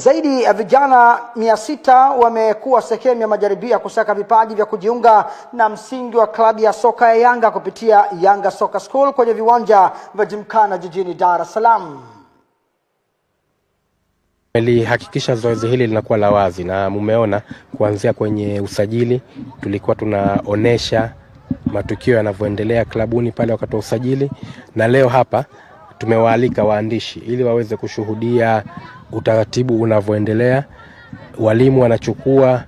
Zaidi ya vijana 600 wamekuwa sehemu ya majaribio ya kusaka vipaji vya kujiunga na msingi wa klabu ya soka ya Yanga kupitia Yanga Soccer School kwenye viwanja vya Gymkhana jijini Dar es Salaam. Hakikisha zoezi hili linakuwa la wazi, na mumeona kuanzia kwenye usajili tulikuwa tunaonesha matukio yanavyoendelea klabuni pale wakati wa usajili, na leo hapa tumewaalika waandishi ili waweze kushuhudia utaratibu unavyoendelea. Walimu wanachukua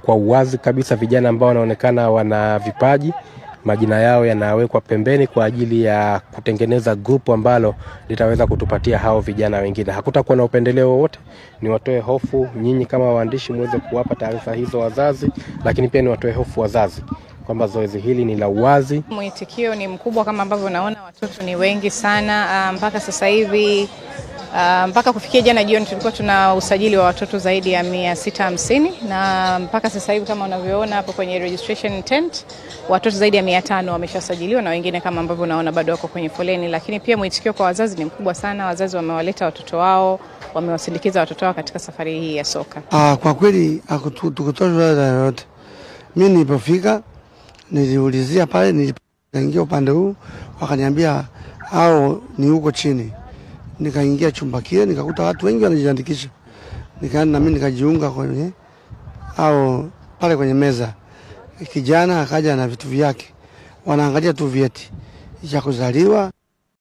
kwa uwazi kabisa vijana ambao wanaonekana wana vipaji, majina yao yanawekwa pembeni kwa ajili ya kutengeneza grupu ambalo litaweza kutupatia hao vijana wengine. Hakutakuwa na upendeleo wowote. Ni watoe hofu nyinyi kama waandishi muweze kuwapa taarifa hizo wazazi, lakini pia ni watoe hofu wazazi kwamba zoezi hili ni la uwazi. Mwitikio ni mkubwa kama ambavyo unaona, watoto ni wengi sana mpaka sasa hivi. Mpaka kufikia jana jioni tulikuwa tuna usajili wa watoto zaidi ya 650, na mpaka sasa hivi kama unavyoona hapo kwenye registration tent watoto zaidi ya 500 wameshasajiliwa, na wengine kama ambavyo unaona bado wako kwenye foleni. Lakini pia mwitikio kwa wazazi ni mkubwa sana. Wazazi wamewaleta watoto wao, wamewasindikiza watoto wao katika safari hii ya soka. Kwa kweli tukutoa yote. Mimi nilipofika niliulizia pale, nilipoingia upande huu wakaniambia hao ni huko chini. Nikaingia chumba kile nikakuta watu wengi wanajiandikisha. Nikaenda na mimi nikajiunga kwenye au pale kwenye meza. Kijana akaja na vitu vyake. Wanaangalia tu vyeti vya kuzaliwa.